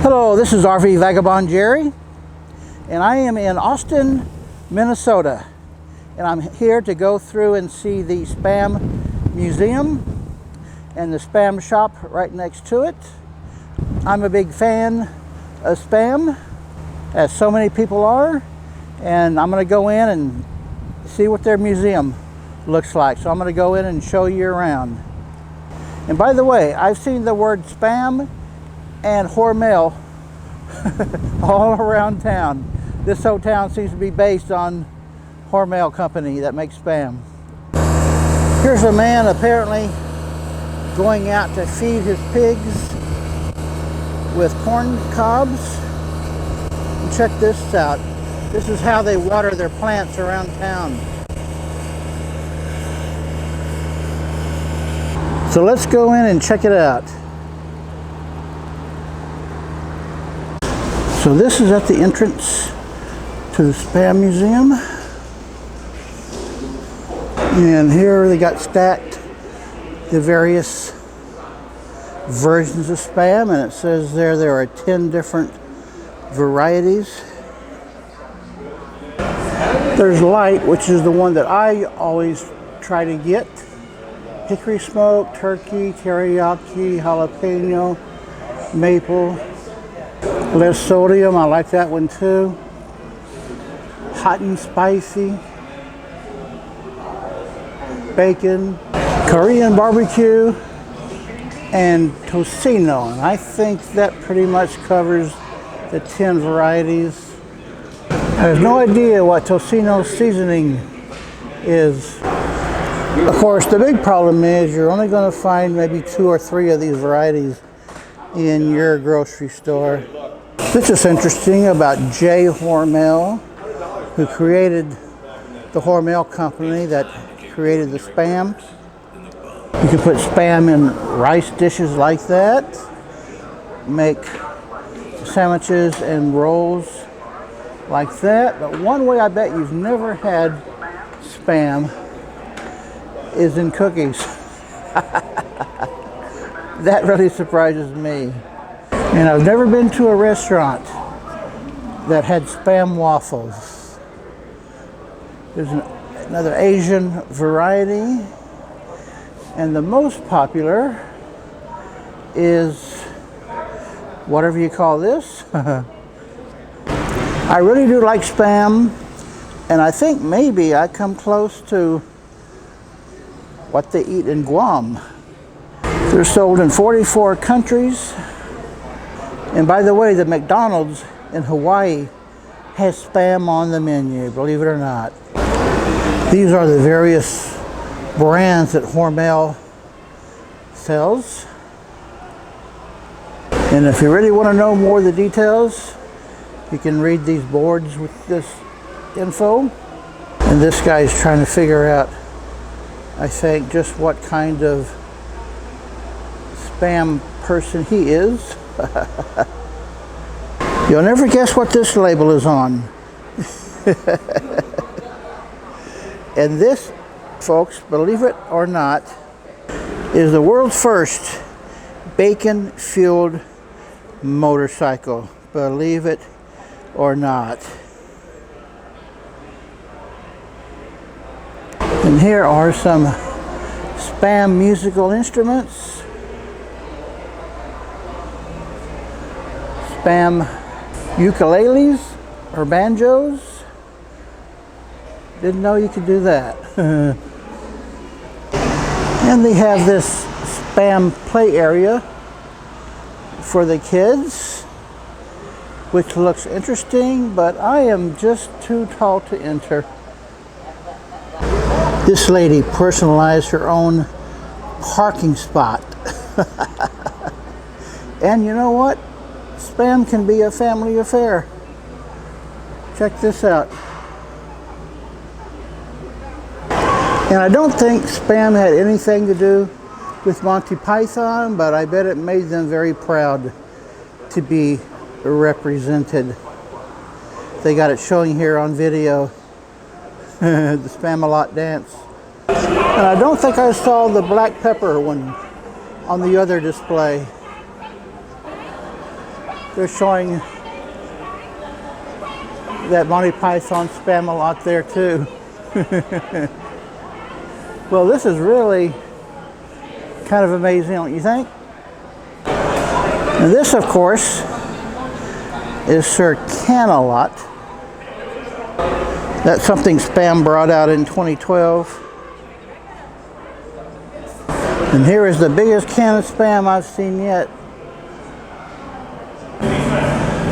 Hello, this is RV Vagabond Jerry, and I am in Austin, Minnesota, and I'm here to go through and see the Spam Museum and the Spam shop right next to it. I'm a big fan of Spam, as so many people are, and I'm going to go in and see what their museum looks like. So I'm going to go in and show you around. And by the way, I've seen the word Spam and Hormel all around town. This whole town seems to be based on Hormel company that makes Spam. Here's a man apparently going out to feed his pigs with corn cobs. And check this out. This is how they water their plants around town. So let's go in and check it out. So this is at the entrance to the Spam Museum. And here they got stacked the various versions of Spam, and it says there are 10 different varieties. There's light, which is the one that I always try to get. Hickory smoke, turkey, teriyaki, jalapeno, maple. Less sodium, I like that one too. Hot and spicy. Bacon, Korean barbecue, and tocino. And I think that pretty much covers the 10 varieties. I have no idea what tocino seasoning is. Of course, the big problem is you're only going to find maybe 2 or 3 of these varieties in your grocery store. This is interesting about J. Hormel, who created the Hormel company that created the Spam. You can put Spam in rice dishes like that, make sandwiches and rolls like that. But one way I bet you've never had Spam is in cookies. That really surprises me. And I've never been to a restaurant that had Spam waffles. There's another Asian variety. And the most popular is whatever you call this. I really do like Spam, and I think maybe I come close to what they eat in Guam. They're sold in 44 countries. And by the way, the McDonald's in Hawaii has Spam on the menu, believe it or not. These are the various brands that Hormel sells. And if you really want to know more of the details, you can read these boards with this info. And this guy is trying to figure out, I think, just what kind of Spam person he is. You'll never guess what this label is on. And this, folks, believe it or not, is the world's first bacon-fueled motorcycle. Believe it or not. And here are some Spam musical instruments. Spam ukuleles or banjos. Didn't know you could do that. And they have this Spam play area for the kids, which looks interesting, but I am just too tall to enter. This lady personalized her own parking spot. And you know what? Spam can be a family affair. Check this out. And I don't think Spam had anything to do with Monty Python, but I bet it made them very proud to be represented. They got it showing here on video. The Spam-A-Lot dance. And I don't think I saw the black pepper one on the other display. They're showing that Monty Python spam a lot there too. Well, this is really kind of amazing, don't you think? And this, of course, is Sir Can-A-Lot. That's something Spam brought out in 2012. And here is the biggest can of Spam I've seen yet.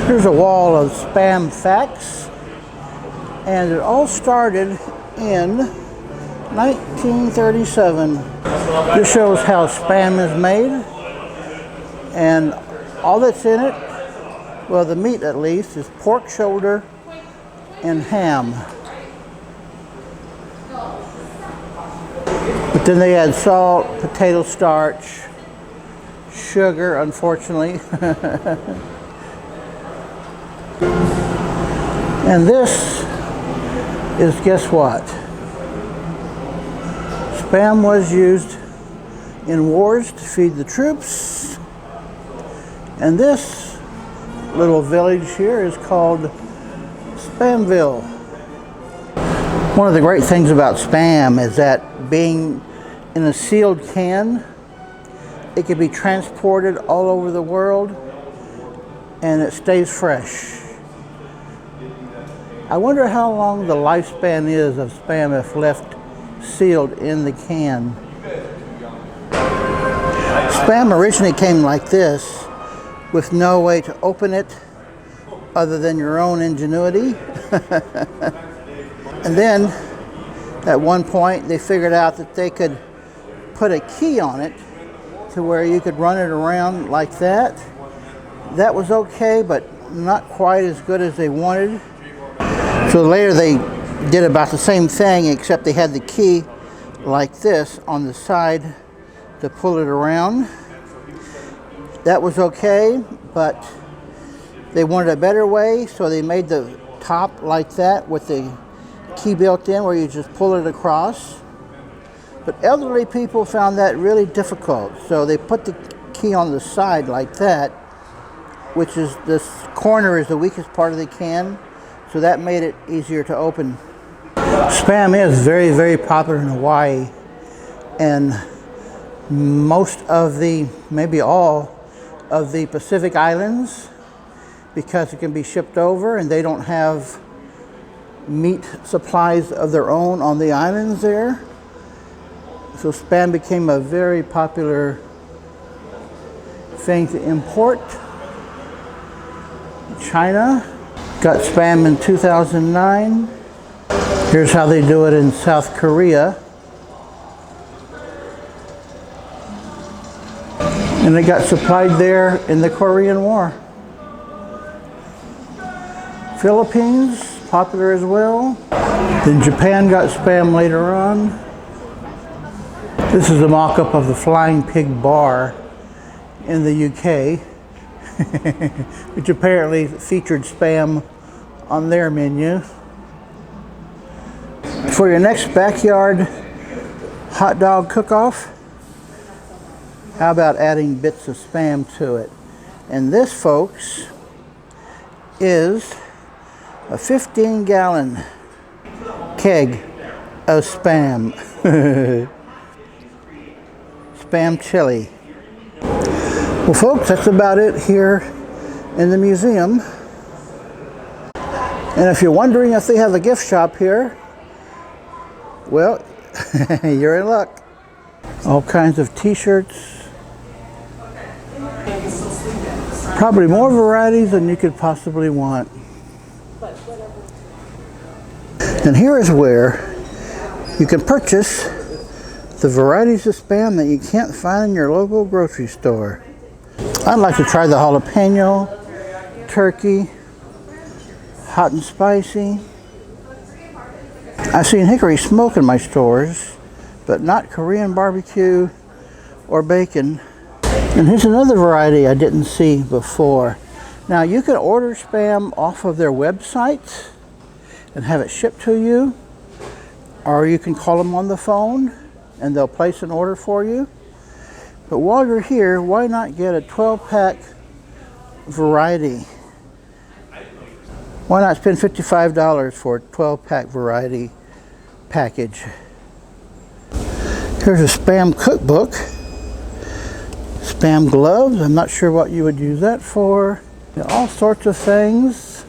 Here's a wall of Spam facts. And it all started in 1937. This shows how Spam is made. And all that's in it, well, the meat at least, is pork shoulder and ham. But then they add salt, potato starch, sugar, unfortunately. And this is, guess what? Spam was used in wars to feed the troops. And this little village here is called Spamville. One of the great things about Spam is that being in a sealed can, it can be transported all over the world and it stays fresh. I wonder how long the lifespan is of Spam if left sealed in the can. Spam originally came like this, with no way to open it other than your own ingenuity. And then at one point they figured out that they could put a key on it to where you could run it around like that. That was okay, but not quite as good as they wanted. So later they did about the same thing, except they had the key like this on the side to pull it around. That was okay, but they wanted a better way, so they made the top like that with the key built in where you just pull it across. But elderly people found that really difficult, so they put the key on the side like that, which is, this corner is the weakest part of the can, so that made it easier to open. Spam is very, very popular in Hawaii, and most of the, maybe all of the Pacific Islands, because it can be shipped over and they don't have meat supplies of their own on the islands there. So Spam became a very popular thing to import. China got Spam in 2009. Here's how they do it in South Korea. And they got supplied there in the Korean War. Philippines, popular as well. Then Japan got Spam later on. This is a mock-up of the Flying Pig Bar in the UK, which apparently featured Spam on their menu. For your next backyard hot dog cook-off, how about adding bits of Spam to it? And this, folks, is a 15-gallon keg of Spam. Spam chili. Well, folks, that's about it here in the museum. And if you're wondering if they have a gift shop here, well, you're in luck. All kinds of t-shirts. Probably more varieties than you could possibly want. And here is where you can purchase the varieties of Spam that you can't find in your local grocery store. I'd like to try the jalapeno, turkey, hot and spicy. I've seen hickory smoke in my stores, but not Korean barbecue or bacon. And here's another variety I didn't see before. Now, you can order Spam off of their website and have it shipped to you, or you can call them on the phone and they'll place an order for you. But while you're here, why not get a 12-pack variety. Why not spend $55 for a 12-pack variety package? Here's a Spam cookbook. Spam gloves. I'm not sure what you would use that for. All sorts of things.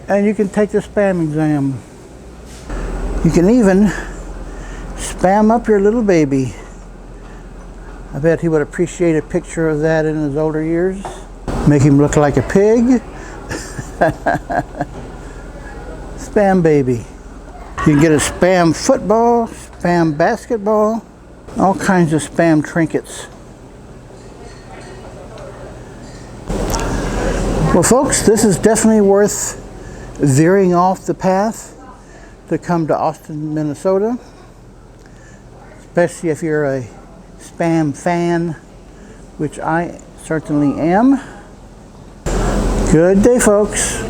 And you can take the Spam exam. You can even spam up your little baby. I bet he would appreciate a picture of that in his older years. Make him look like a pig. Spam baby. You can get a Spam football, Spam basketball, all kinds of Spam trinkets. Well, folks, this is definitely worth veering off the path to come to Austin, Minnesota, especially if you're a Spam fan, which I certainly am. Good day, folks.